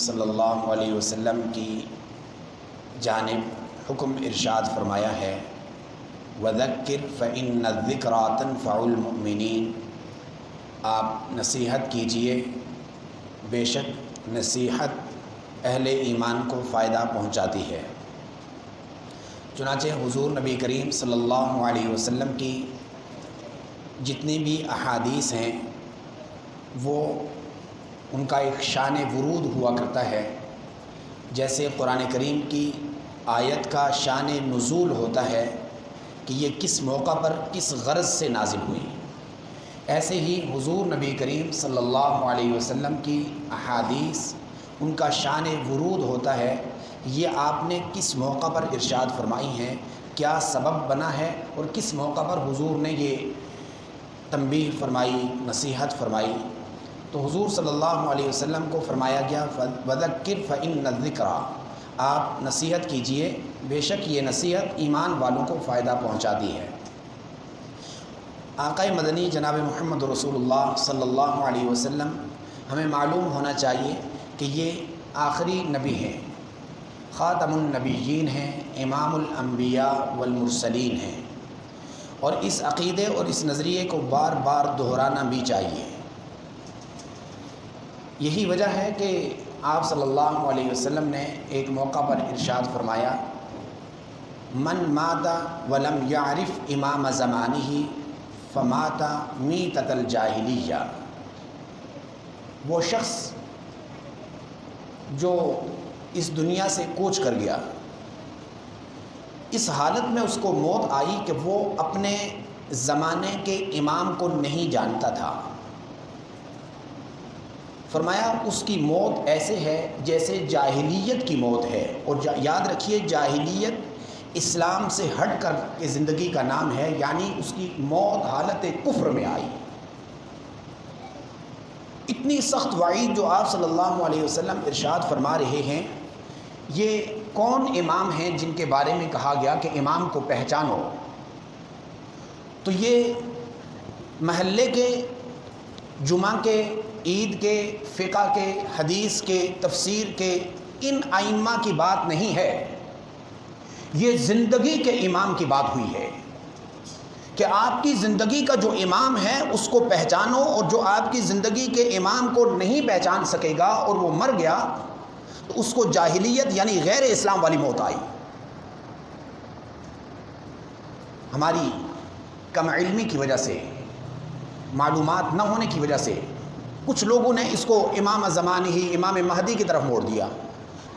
صلی اللہ علیہ وسلم کی جانب حکم ارشاد فرمایا ہے وَذَكِّرْ فَإِنَّ الذِّكْرَىٰ تَنفَعُ الْمُؤْمِنِينَ، آپ نصیحت کیجئے، بے شک نصیحت اہل ایمان کو فائدہ پہنچاتی ہے۔ چنانچہ حضور نبی کریم صلی اللہ علیہ وسلم کی جتنی بھی احادیث ہیں وہ ان کا ایک شان ورود ہوا کرتا ہے، جیسے قرآن کریم کی آیت کا شان نزول ہوتا ہے کہ یہ کس موقع پر کس غرض سے نازل ہوئی، ایسے ہی حضور نبی کریم صلی اللہ علیہ وسلم کی احادیث ان کا شان ورود ہوتا ہے، یہ آپ نے کس موقع پر ارشاد فرمائی ہیں، کیا سبب بنا ہے اور کس موقع پر حضور نے یہ تنبیہ فرمائی، نصیحت فرمائی۔ تو حضور صلی اللہ علیہ وسلم کو فرمایا گیا وَذَكِّرْ فَإِنَّ الذِّكْرَىٰ، آپ نصیحت کیجئے، بے شک یہ نصیحت ایمان والوں کو فائدہ پہنچاتی ہے۔ آقا مدنی جناب محمد رسول اللہ صلی اللہ علیہ وسلم ہمیں معلوم ہونا چاہیے کہ یہ آخری نبی ہیں، خاتم النبیین ہیں، امام الانبیاء والمرسلین ہیں، اور اس عقیدے اور اس نظریے کو بار بار دہرانا بھی چاہیے۔ یہی وجہ ہے کہ آپ صلی اللہ علیہ وسلم نے ایک موقع پر ارشاد فرمایا من مات ولم یعرف امام زمانہ فمات میتۃ الجاہلیہ، وہ شخص جو اس دنیا سے کوچ کر گیا، اس حالت میں اس کو موت آئی کہ وہ اپنے زمانے کے امام کو نہیں جانتا تھا۔ فرمایا اس کی موت ایسے ہے جیسے جاہلیت کی موت ہے، اور یاد رکھیے جاہلیت اسلام سے ہٹ کر کے زندگی کا نام ہے، یعنی اس کی موت حالت کفر میں آئی۔ اتنی سخت وعید جو آپ صلی اللہ علیہ وسلم ارشاد فرما رہے ہیں، یہ کون امام ہیں جن کے بارے میں کہا گیا کہ امام کو پہچانو؟ تو یہ محلے کے، جمعہ کے، عید کے، فقہ کے، حدیث کے، تفسیر کے ان ائمہ کی بات نہیں ہے، یہ زندگی کے امام کی بات ہوئی ہے کہ آپ کی زندگی کا جو امام ہے اس کو پہچانو، اور جو آپ کی زندگی کے امام کو نہیں پہچان سکے گا اور وہ مر گیا تو اس کو جاہلیت یعنی غیر اسلام والی موت آئی۔ ہماری کم علمی کی وجہ سے، معلومات نہ ہونے کی وجہ سے کچھ لوگوں نے اس کو امام زمانہ ہی، امام مہدی کی طرف موڑ دیا،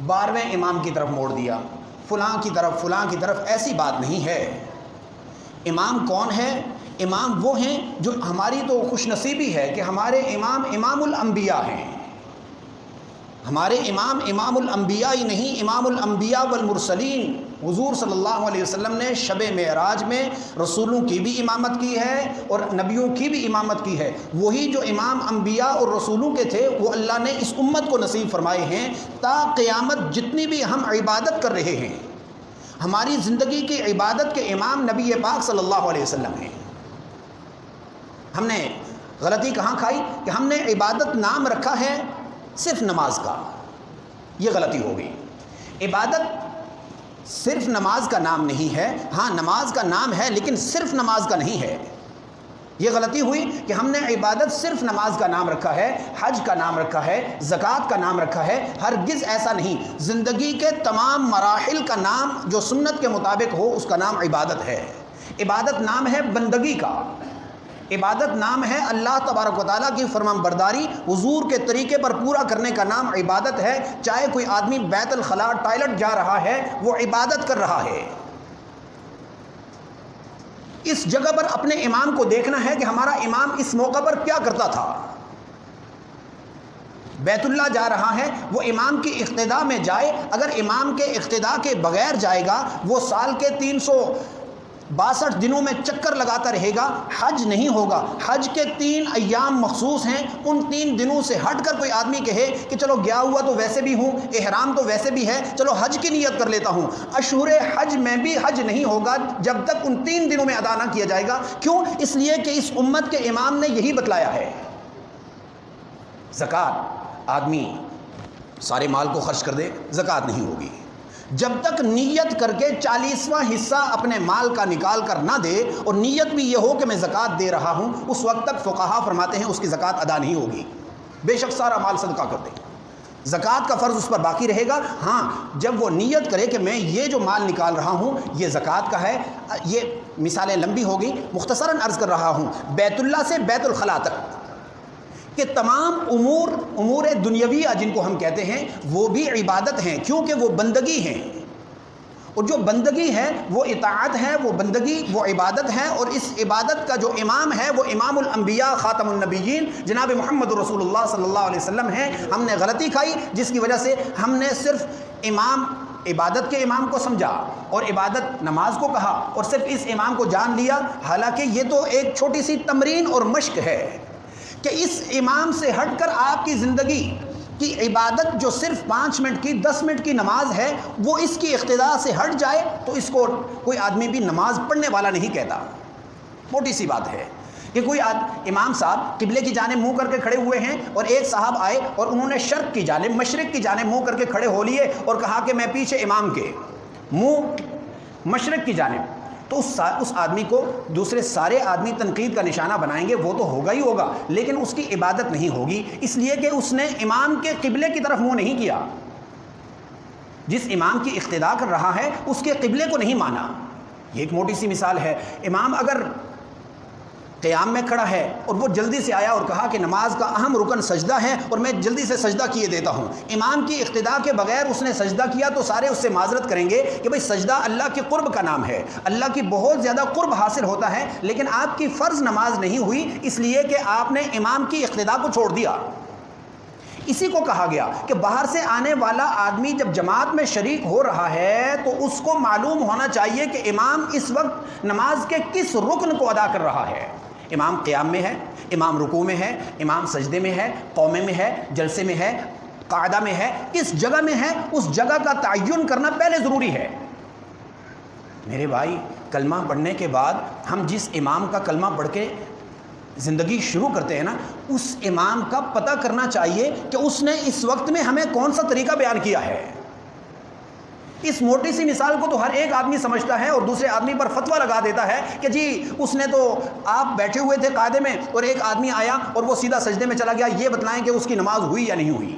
12ویں امام کی طرف موڑ دیا، فلاں کی طرف، فلاں کی طرف۔ ایسی بات نہیں ہے۔ امام کون ہے؟ امام وہ ہیں جو، ہماری تو خوش نصیبی ہے کہ ہمارے امام امام الانبیاء ہیں۔ ہمارے امام امام الانبیاء ہی نہیں، امام الانبیاء والمرسلین۔ حضور صلی اللہ علیہ وسلم نے شب معراج میں رسولوں کی بھی امامت کی ہے اور نبیوں کی بھی امامت کی ہے۔ وہی جو امام انبیاء اور رسولوں کے تھے وہ اللہ نے اس امت کو نصیب فرمائے ہیں، تا قیامت جتنی بھی ہم عبادت کر رہے ہیں، ہماری زندگی کی عبادت کے امام نبی پاک صلی اللہ علیہ وسلم ہیں۔ ہم نے غلطی کہاں کھائی کہ ہم نے عبادت نام رکھا ہے صرف نماز کا، یہ غلطی ہو گئی۔ عبادت صرف نماز کا نام نہیں ہے، ہاں نماز کا نام ہے لیکن صرف نماز کا نہیں ہے، یہ غلطی ہوئی کہ ہم نے عبادت صرف نماز کا نام رکھا ہے، حج کا نام رکھا ہے، زکوٰۃ کا نام رکھا ہے۔ ہرگز ایسا نہیں، زندگی کے تمام مراحل کا نام جو سنت کے مطابق ہو اس کا نام عبادت ہے۔ عبادت نام ہے بندگی کا، عبادت نام ہے اللہ تبارک و تعالیٰ کی فرمان برداری، حضور کے طریقے پر پورا کرنے کا نام عبادت ہے۔ چاہے کوئی آدمی بیت الخلاء ٹوائلٹ جا رہا ہے وہ عبادت کر رہا ہے۔ اس جگہ پر اپنے امام کو دیکھنا ہے کہ ہمارا امام اس موقع پر کیا کرتا تھا۔ بیت اللہ جا رہا ہے، وہ امام کی اقتداء میں جائے، اگر امام کے اقتداء کے بغیر جائے گا وہ سال کے 362 دنوں میں چکر لگاتا رہے گا، حج نہیں ہوگا۔ حج کے 3 ایام مخصوص ہیں، ان 3 دنوں سے ہٹ کر کوئی آدمی کہے کہ چلو گیا ہوا تو ویسے بھی ہوں، احرام تو ویسے بھی ہے، چلو حج کی نیت کر لیتا ہوں، اشہر حج میں بھی حج نہیں ہوگا جب تک ان 3 دنوں میں ادا نہ کیا جائے گا۔ کیوں؟ اس لیے کہ اس امت کے امام نے یہی بتلایا ہے۔ زکوٰۃ آدمی سارے مال کو خرچ کر دے، زکوٰۃ نہیں ہوگی۔ جب تک نیت کر کے 40واں حصہ اپنے مال کا نکال کر نہ دے اور نیت بھی یہ ہو کہ میں زکوٰۃ دے رہا ہوں، اس وقت تک فقہا فرماتے ہیں اس کی زکوٰۃ ادا نہیں ہوگی، بے شک سارا مال صدقہ کر دے، زکوٰۃ کا فرض اس پر باقی رہے گا۔ ہاں جب وہ نیت کرے کہ میں یہ جو مال نکال رہا ہوں یہ زکوٰۃ کا ہے، یہ مثالیں لمبی ہوگی، مختصراً عرض کر رہا ہوں، بیت اللہ سے بیت الخلاء تک کہ تمام امور دنیاویہ جن کو ہم کہتے ہیں وہ بھی عبادت ہیں، کیونکہ وہ بندگی ہیں، اور جو بندگی ہے وہ اطاعت ہے، وہ بندگی وہ عبادت ہے، اور اس عبادت کا جو امام ہے وہ امام الانبیاء خاتم النبیین جناب محمد رسول اللہ صلی اللہ علیہ وسلم ہیں۔ ہم نے غلطی کھائی جس کی وجہ سے ہم نے صرف عبادت کے امام کو سمجھا اور عبادت نماز کو کہا اور صرف اس امام کو جان لیا، حالانکہ یہ تو ایک چھوٹی سی تمرین اور مشق ہے کہ اس امام سے ہٹ کر آپ کی زندگی کی عبادت جو صرف 5 منٹ کی 10 منٹ کی نماز ہے وہ اس کی اقتداء سے ہٹ جائے تو اس کو کوئی آدمی بھی نماز پڑھنے والا نہیں کہتا۔ موٹی سی بات ہے کہ کوئی امام صاحب قبلے کی جانب منہ کر کے کھڑے ہوئے ہیں اور ایک صاحب آئے اور انہوں نے شرق کی جانب مشرق کی جانب منہ کر کے کھڑے ہو لیے اور کہا کہ میں پیچھے امام کے منہ مشرق کی جانب، تو اس آدمی کو دوسرے سارے آدمی تنقید کا نشانہ بنائیں گے، وہ تو ہوگا ہی ہوگا، لیکن اس کی عبادت نہیں ہوگی، اس لیے کہ اس نے امام کے قبلے کی طرف منہ نہیں کیا۔ جس امام کی اقتداء کر رہا ہے اس کے قبلے کو نہیں مانا۔ یہ ایک موٹی سی مثال ہے، امام اگر قیام میں کھڑا ہے اور وہ جلدی سے آیا اور کہا کہ نماز کا اہم رکن سجدہ ہے اور میں جلدی سے سجدہ کیے دیتا ہوں، امام کی اقتداء کے بغیر اس نے سجدہ کیا تو سارے اس سے معذرت کریں گے کہ بھئی سجدہ اللہ کے قرب کا نام ہے، اللہ کی بہت زیادہ قرب حاصل ہوتا ہے، لیکن آپ کی فرض نماز نہیں ہوئی اس لیے کہ آپ نے امام کی اقتداء کو چھوڑ دیا۔ اسی کو کہا گیا کہ باہر سے آنے والا آدمی جب جماعت میں شریک ہو رہا ہے تو اس کو معلوم ہونا چاہیے کہ امام اس وقت نماز کے کس رکن کو ادا کر رہا ہے۔ امام قیام میں ہے، امام رکوع میں ہے، امام سجدے میں ہے، قومے میں ہے، جلسے میں ہے، قاعدہ میں ہے، کس جگہ میں ہے، اس جگہ کا تعین کرنا پہلے ضروری ہے۔ میرے بھائی، کلمہ پڑھنے کے بعد ہم جس امام کا کلمہ پڑھ کے زندگی شروع کرتے ہیں نا، اس امام کا پتہ کرنا چاہیے کہ اس نے اس وقت میں ہمیں کون سا طریقہ بیان کیا ہے۔ اس موٹی سی مثال کو تو ہر ایک آدمی سمجھتا ہے اور دوسرے آدمی پر فتویٰ لگا دیتا ہے کہ جی اس نے تو، آپ بیٹھے ہوئے تھے قاعدے میں اور ایک آدمی آیا اور وہ سیدھا سجدے میں چلا گیا، یہ بتلائیں کہ اس کی نماز ہوئی یا نہیں ہوئی۔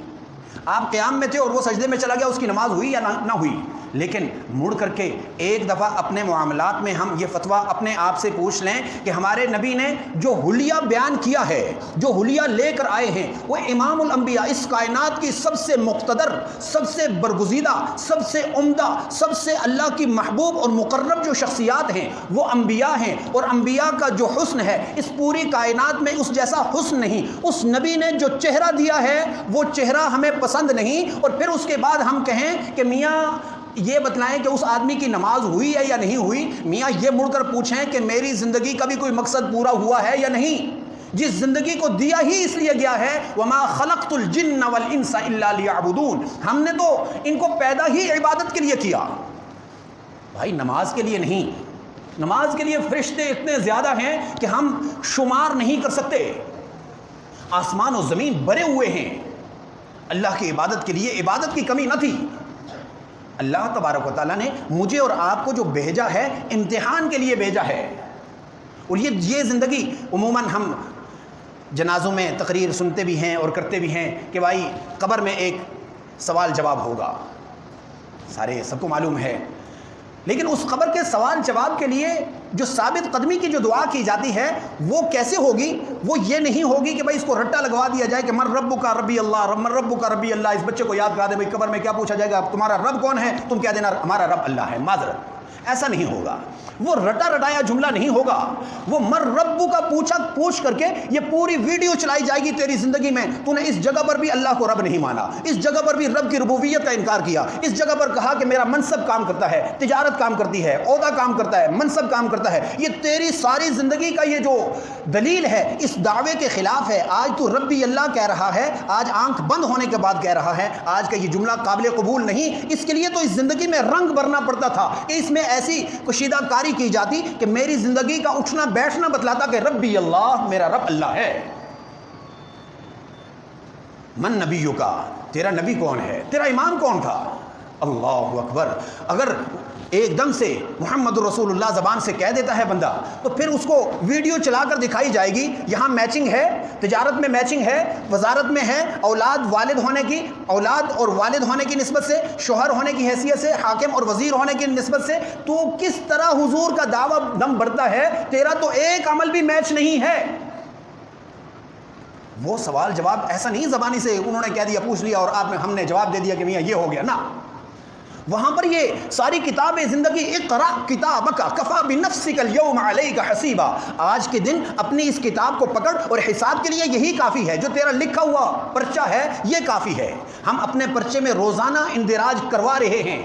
آپ قیام میں تھے اور وہ سجدے میں چلا گیا، اس کی نماز ہوئی یا نہ ہوئی۔ لیکن مڑ کر کے ایک دفعہ اپنے معاملات میں ہم یہ فتویٰ اپنے آپ سے پوچھ لیں کہ ہمارے نبی نے جو حلیہ بیان کیا ہے، جو حلیہ لے کر آئے ہیں، وہ امام الانبیاء، اس کائنات کی سب سے مقتدر، سب سے برگزیدہ، سب سے عمدہ، سب سے اللہ کی محبوب اور مقرب جو شخصیات ہیں وہ انبیاء ہیں، اور انبیاء کا جو حسن ہے اس پوری کائنات میں اس جیسا حسن نہیں۔ اس نبی نے جو چہرہ دیا ہے وہ چہرہ ہمیں پسند نہیں، اور پھر اس کے بعد ہم کہیں کہ میاں یہ بتلائیں کہ اس آدمی کی نماز ہوئی ہے یا نہیں ہوئی۔ میاں یہ مڑ کر پوچھیں کہ میری زندگی کا بھی کوئی مقصد پورا ہوا ہے یا نہیں۔ جس زندگی کو دیا ہی اس لیے گیا ہے، وَمَا خَلَقْتُ الْجِنَّ وَالْإِنسَ إِلَّا لِيَعْبُدُونَ، ہم نے تو ان کو پیدا ہی عبادت کے لیے کیا، بھائی نماز کے لیے نہیں۔ نماز کے لیے فرشتے اتنے زیادہ ہیں کہ ہم شمار نہیں کر سکتے، آسمان و زمین بھرے ہوئے ہیں۔ اللہ کی عبادت کے لیے عبادت کی کمی نہ تھی۔ اللہ تبارک و تعالیٰ نے مجھے اور آپ کو جو بھیجا ہے امتحان کے لیے بھیجا ہے، اور یہ زندگی عموماً ہم جنازوں میں تقریر سنتے بھی ہیں اور کرتے بھی ہیں کہ بھائی قبر میں ایک سوال جواب ہوگا، سب کو معلوم ہے، لیکن اس قبر کے سوال جواب کے لیے جو ثابت قدمی کی جو دعا کی جاتی ہے وہ کیسے ہوگی؟ وہ یہ نہیں ہوگی کہ بھائی اس کو رٹا لگوا دیا جائے کہ من ربک ربی اللہ، من ربک ربی اللہ، اس بچے کو یاد کرا دے بھائی قبر میں کیا پوچھا جائے گا، تمہارا رب کون ہے، تم کیا دینا ہمارا رب اللہ ہے، معذرت، ایسا نہیں ہوگا۔ وہ رٹا رٹایا جملہ نہیں ہوگا، وہ مر ربو کا پوچھ کر کے یہ پوری ویڈیو چلائی جائے گی تیری زندگی میں، تو نے اس جگہ پر بھی اللہ کو رب نہیں مانا، اس جگہ پر بھی رب کی ربوبیت کا انکار کیا، اس جگہ پر کہا کہ میرا منصب کام کرتا ہے، تجارت کام کرتی ہے، عہدہ کام کرتا ہے، منصب کام کرتا ہے، یہ تیری ساری زندگی کا یہ جو دلیل ہے اس دعوے کے خلاف ہے۔ آج تو ربی اللہ کہہ رہا ہے، آج آنکھ بند ہونے کے بعد کہہ رہا ہے، آج کا یہ جملہ قابل قبول نہیں۔ اس کے لیے تو اس زندگی میں رنگ بھرنا پڑتا تھا کہ اس میں ایسی کشیدہ کاری کی جاتی کہ میری زندگی کا اٹھنا بیٹھنا بتلاتا کہ ربی اللہ، میرا رب اللہ ہے۔ من نبیوں کا، تیرا نبی کون ہے، تیرا امام کون تھا؟ اللہ اکبر. اگر ایک دم سے محمد رسول اللہ زبان سے کہہ دیتا ہے بندہ، تو پھر اس کو ویڈیو چلا کر دکھائی جائے گی. یہاں میچنگ ہے، تجارت میں میچنگ ہے، وزارت میں ہے، اولاد والد ہونے کی، اولاد اور والد ہونے کی نسبت سے، شوہر ہونے کی حیثیت سے، حاکم اور وزیر ہونے کی نسبت سے تو کس طرح حضور کا دعویٰ دم بڑھتا ہے. تیرا تو ایک عمل بھی میچ نہیں ہے. وہ سوال جواب ایسا نہیں زبانی سے انہوں نے کہہ دیا، پوچھ لیا اور ہم نے جواب دے دیا کہ میاں یہ ہو گیا نا. وہاں پر یہ ساری کتاب زندگی، اقرا کتابک کفا بنفسک اليوم علیک حسیبا، آج کے دن اپنی اس کتاب کو پکڑ اور حساب کے لیے یہی کافی ہے، جو تیرا لکھا ہوا پرچہ ہے یہ کافی ہے. ہم اپنے پرچے میں روزانہ اندراج کروا رہے ہیں،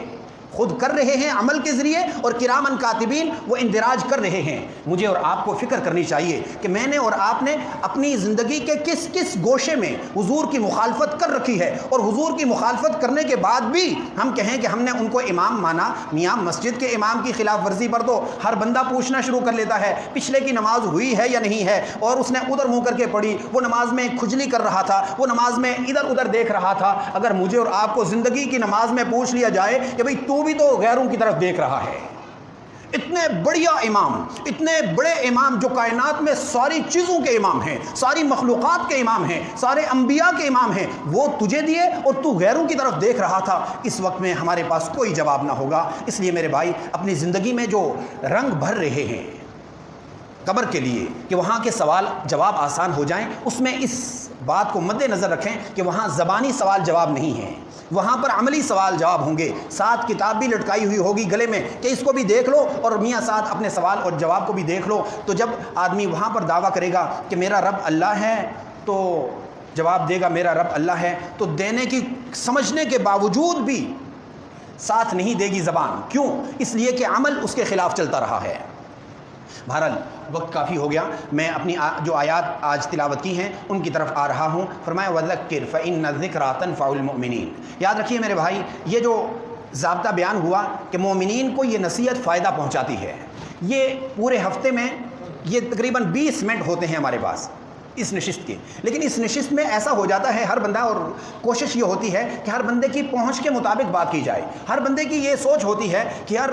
خود کر رہے ہیں عمل کے ذریعے، اور کرامن کاتبین وہ اندراج کر رہے ہیں. مجھے اور آپ کو فکر کرنی چاہیے کہ میں نے اور آپ نے اپنی زندگی کے کس کس گوشے میں حضور کی مخالفت کر رکھی ہے، اور حضور کی مخالفت کرنے کے بعد بھی ہم کہیں کہ ہم نے ان کو امام مانا. میاں مسجد کے امام کی خلاف ورزی پر تو ہر بندہ پوچھنا شروع کر لیتا ہے پچھلے کی نماز ہوئی ہے یا نہیں ہے، اور اس نے ادھر منہ کر کے پڑھی، وہ نماز میں کھجلی کر رہا تھا، وہ نماز میں ادھر ادھر دیکھ رہا تھا. اگر مجھے اور آپ کو زندگی کی نماز میں پوچھ لیا جائے کہ بھئی تو بھی تو غیروں کی طرف دیکھ رہا ہے، اتنے بڑیا امام، اتنے بڑے امام جو کائنات میں ساری چیزوں کے امام ہیں، ساری مخلوقات کے امام ہیں، سارے انبیاء کے امام ہیں، وہ تجھے دیے اور تو غیروں کی طرف دیکھ رہا تھا. اس وقت میں ہمارے پاس کوئی جواب نہ ہوگا. اس لیے میرے بھائی اپنی زندگی میں جو رنگ بھر رہے ہیں قبر کے لیے کہ وہاں کے سوال جواب آسان ہو جائیں، اس میں اس بات کو مد نظر رکھیں کہ وہاں زبانی سوال جواب نہیں ہیں، وہاں پر عملی سوال جواب ہوں گے. ساتھ کتاب بھی لٹکائی ہوئی ہوگی گلے میں کہ اس کو بھی دیکھ لو، اور میاں ساتھ اپنے سوال اور جواب کو بھی دیکھ لو. تو جب آدمی وہاں پر دعویٰ کرے گا کہ میرا رب اللہ ہے، تو جواب دے گا میرا رب اللہ ہے، تو دینے کی سمجھنے کے باوجود بھی ساتھ نہیں دے گی زبان. کیوں؟ اس لیے کہ عمل اس کے خلاف چلتا رہا ہے. بہرحال وقت کافی ہو گیا، میں اپنی جو آیات آج تلاوت کی ہیں ان کی طرف آ رہا ہوں. فرمایا وَذَكِّرْ فَإِنَّ الذِّكْرَىٰ تَنفَعُ الْمُؤْمِنِينَ. یاد رکھیے میرے بھائی، یہ جو ضابطہ بیان ہوا کہ مومنین کو یہ نصیحت فائدہ پہنچاتی ہے، یہ پورے ہفتے میں یہ تقریباً 20 منٹ ہوتے ہیں ہمارے پاس اس نشست کے. لیکن اس نشست میں ایسا ہو جاتا ہے ہر بندہ، اور کوشش یہ ہوتی ہے کہ ہر بندے کی پہنچ کے مطابق بات کی جائے. ہر بندے کی یہ سوچ ہوتی ہے کہ یار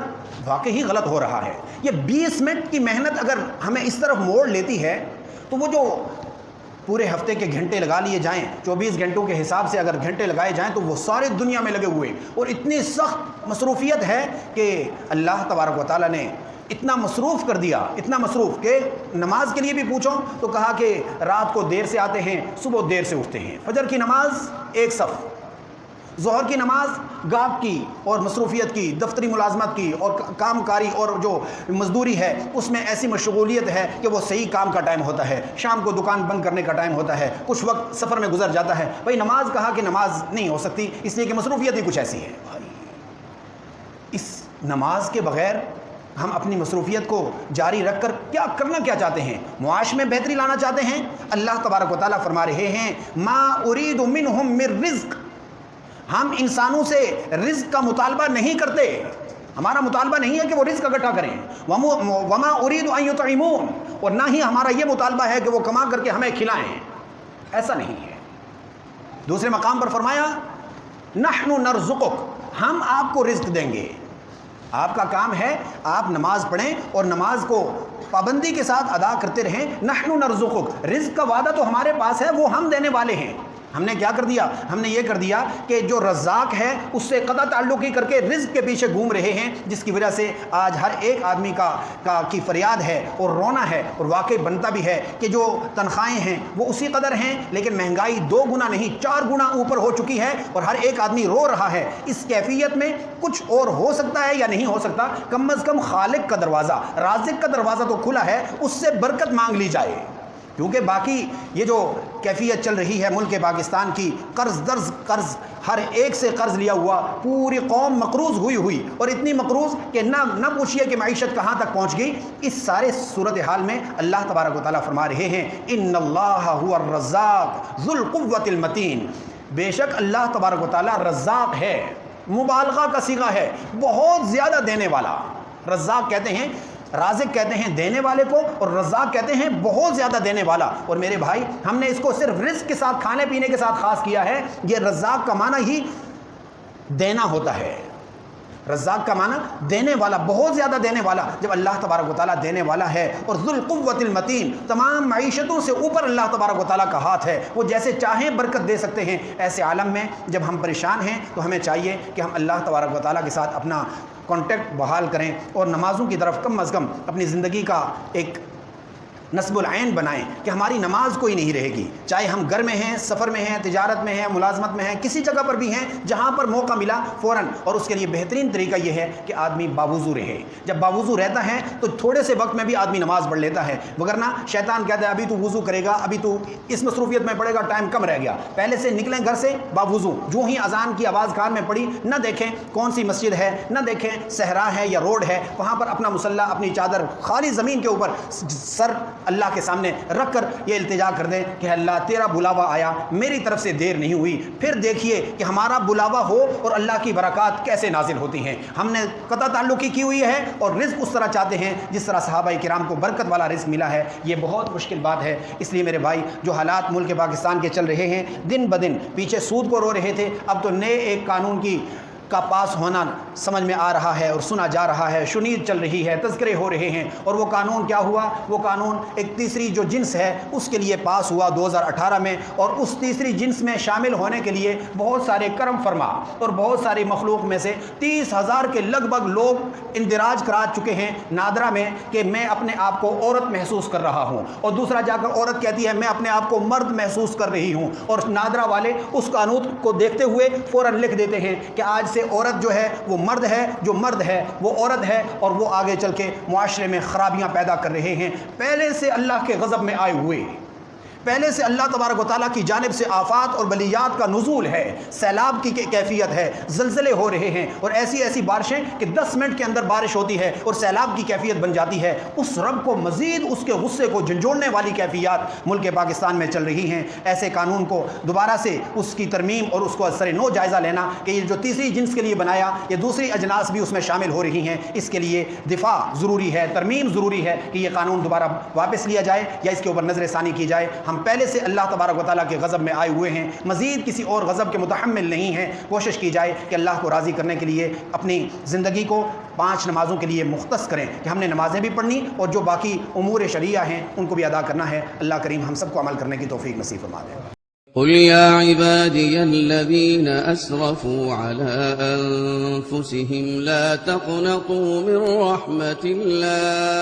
واقعی غلط ہو رہا ہے. یہ 20 منٹ کی محنت اگر ہمیں اس طرف موڑ لیتی ہے تو وہ جو پورے ہفتے کے گھنٹے لگا لیے جائیں، 24 گھنٹوں کے حساب سے اگر گھنٹے لگائے جائیں تو وہ سارے دنیا میں لگے ہوئے، اور اتنی سخت مصروفیت ہے کہ اللہ تبارک و تعالیٰ نے اتنا مصروف کر دیا، اتنا مصروف کہ نماز کے لیے بھی پوچھو تو کہا کہ رات کو دیر سے آتے ہیں، صبح دیر سے اٹھتے ہیں. فجر کی نماز ایک صف، ظہر کی نماز گاہک کی اور مصروفیت کی، دفتری ملازمت کی اور کام کاری اور جو مزدوری ہے اس میں ایسی مشغولیت ہے کہ وہ صحیح کام کا ٹائم ہوتا ہے، شام کو دکان بند کرنے کا ٹائم ہوتا ہے، کچھ وقت سفر میں گزر جاتا ہے. بھائی نماز کہا کہ نماز نہیں ہو سکتی اس لیے کہ مصروفیت ہی کچھ ایسی ہے. بھائی اس نماز کے بغیر ہم اپنی مصروفیت کو جاری رکھ کر کیا کرنا کیا چاہتے ہیں؟ معاش میں بہتری لانا چاہتے ہیں؟ اللہ تبارک و تعالیٰ فرما رہے ہیں ما ارید منہم من رزق، ہم انسانوں سے رزق کا مطالبہ نہیں کرتے. ہمارا مطالبہ نہیں ہے کہ وہ رزق اکٹھا کریں. وما ارید ان یطعمون، اور نہ ہی ہمارا یہ مطالبہ ہے کہ وہ کما کر کے ہمیں کھلائیں، ایسا نہیں ہے. دوسرے مقام پر فرمایا نحن نرزقک، ہم آپ کو رزق دیں گے. آپ کا کام ہے آپ نماز پڑھیں اور نماز کو پابندی کے ساتھ ادا کرتے رہیں. نحن نرزقک، رزق کا وعدہ تو ہمارے پاس ہے، وہ ہم دینے والے ہیں. ہم نے کیا کر دیا؟ ہم نے یہ کر دیا کہ جو رزاق ہے اس سے قطع تعلقی کر کے رزق کے پیچھے گھوم رہے ہیں، جس کی وجہ سے آج ہر ایک آدمی کی فریاد ہے اور رونا ہے. اور واقعی بنتا بھی ہے کہ جو تنخواہیں ہیں وہ اسی قدر ہیں، لیکن مہنگائی 2 گنا نہیں 4 گنا اوپر ہو چکی ہے اور ہر ایک آدمی رو رہا ہے. اس کیفیت میں کچھ اور ہو سکتا ہے یا نہیں ہو سکتا؟ کم از کم خالق کا دروازہ، رازق کا دروازہ تو کھلا ہے، اس سے برکت مانگ لی جائے. کیونکہ باقی یہ جو کیفیت چل رہی ہے ملک پاکستان کی، قرض درز قرض، ہر ایک سے قرض لیا ہوا، پوری قوم مقروض ہوئی اور اتنی مقروض کہ نہ پوچھئے کہ معیشت کہاں تک پہنچ گئی. اس سارے صورتحال میں اللہ تبارک و تعالیٰ فرما رہے ہیں ان اللہ هو الرزاق ذو القوة المتین، بے شک اللہ تبارک و تعالیٰ رزاق ہے، مبالغہ کا صیغہ ہے، بہت زیادہ دینے والا. رزاق کہتے ہیں رازق کہتے ہیں دینے والے کو اور رزاق کہتے ہیں بہت زیادہ دینے والا. اور میرے بھائی ہم نے اس کو صرف رزق کے ساتھ کھانے پینے کے ساتھ خاص کیا ہے. یہ رزاق کا معنی ہی دینا ہوتا ہے. رزاق کا معنی دینے والا, بہت زیادہ دینے والا. جب اللہ تبارک و تعالیٰ دینے والا ہے اور ذو القوۃ المتین, تمام معیشتوں سے اوپر اللہ تبارک و تعالیٰ کا ہاتھ ہے, وہ جیسے چاہیں برکت دے سکتے ہیں. ایسے عالم میں جب ہم پریشان ہیں تو ہمیں چاہیے کہ ہم اللہ تبارک و تعالیٰ کے ساتھ اپنا کانٹیکٹ بحال کریں اور نمازوں کی طرف کم از کم اپنی زندگی کا ایک نصب العین بنائیں کہ ہماری نماز کوئی نہیں رہے گی. چاہے ہم گھر میں ہیں, سفر میں ہیں, تجارت میں ہیں, ملازمت میں ہیں, کسی جگہ پر بھی ہیں, جہاں پر موقع ملا فوراً. اور اس کے لیے بہترین طریقہ یہ ہے کہ آدمی باوضو رہے. جب باوضو رہتا ہے تو تھوڑے سے وقت میں بھی آدمی نماز پڑھ لیتا ہے. وگرنہ شیطان کہتا ہے ابھی تو وضو کرے گا, ابھی تو اس مصروفیت میں پڑے گا, ٹائم کم رہ گیا. پہلے سے نکلیں گھر سے باوضو, جو ہی اذان کی آواز کان میں پڑی, نہ دیکھیں کون سی مسجد ہے, نہ دیکھیں صحرا ہے یا روڈ ہے, وہاں پر اپنا مصلی, اپنی چادر خالی زمین کے اوپر سر اللہ کے سامنے رکھ کر یہ التجا کر دیں کہ اللہ تیرا بلاوا آیا, میری طرف سے دیر نہیں ہوئی. پھر دیکھیے کہ ہمارا بلاوا ہو اور اللہ کی برکات کیسے نازل ہوتی ہیں. ہم نے قطع تعلقی کی ہوئی ہے اور رزق اس طرح چاہتے ہیں جس طرح صحابہ کرام کو برکت والا رزق ملا ہے. یہ بہت مشکل بات ہے. اس لیے میرے بھائی جو حالات ملک پاکستان کے چل رہے ہیں, دن بدن پیچھے سود کو رو رہے تھے, اب تو نئے ایک قانون کا پاس ہونا سمجھ میں آ رہا ہے اور سنا جا رہا ہے, شنید چل رہی ہے, تذکرے ہو رہے ہیں. اور وہ قانون کیا ہوا؟ وہ قانون ایک تیسری جو جنس ہے اس کے لیے پاس ہوا 2018 میں. اور اس تیسری جنس میں شامل ہونے کے لیے بہت سارے کرم فرما اور بہت ساری مخلوق میں سے 30,000 کے لگ بھگ لوگ اندراج کرا چکے ہیں نادرا میں کہ میں اپنے آپ کو عورت محسوس کر رہا ہوں, اور دوسرا جا کر عورت کہتی ہے میں اپنے آپ کو مرد محسوس کر رہی ہوں. اور نادرا والے اس قانون کو دیکھتے ہوئے فوراً لکھ دیتے ہیں کہ آج سے عورت جو ہے وہ مرد ہے, جو مرد ہے وہ عورت ہے, اور وہ آگے چل کے معاشرے میں خرابیاں پیدا کر رہے ہیں. پہلے سے اللہ کے غضب میں آئے ہوئے, پہلے سے اللہ تبارک و تعالیٰ کی جانب سے آفات اور بلیات کا نزول ہے, سیلاب کی کیفیت ہے, زلزلے ہو رہے ہیں, اور ایسی ایسی بارشیں کہ 10 منٹ کے اندر بارش ہوتی ہے اور سیلاب کی کیفیت بن جاتی ہے. اس رب کو مزید اس کے غصے کو جھنجھوڑنے والی کیفیات ملک پاکستان میں چل رہی ہیں. ایسے قانون کو دوبارہ سے اس کی ترمیم اور اس کو سر نو جائزہ لینا کہ یہ جو تیسری جنس کے لیے بنایا, یہ دوسری اجناس بھی اس میں شامل ہو رہی ہیں. اس کے لیے دفاع ضروری ہے, ترمیم ضروری ہے کہ یہ قانون دوبارہ واپس لیا جائے یا اس کے اوپر نظر ثانی کی جائے. ہم پہلے سے اللہ تبارک و تعالیٰ کے غضب میں آئے ہوئے ہیں, مزید کسی اور غضب کے متحمل نہیں ہیں. کوشش کی جائے کہ اللہ کو راضی کرنے کے لیے اپنی زندگی کو 5 نمازوں کے لیے مختص کریں کہ ہم نے نمازیں بھی پڑھنی اور جو باقی امور شرعیہ ہیں ان کو بھی ادا کرنا ہے. اللہ کریم ہم سب کو عمل کرنے کی توفیق نصیب فرما دے. قل يا عبادي الذين أسرفوا على أنفسهم لا تقنطوا من رحمة الله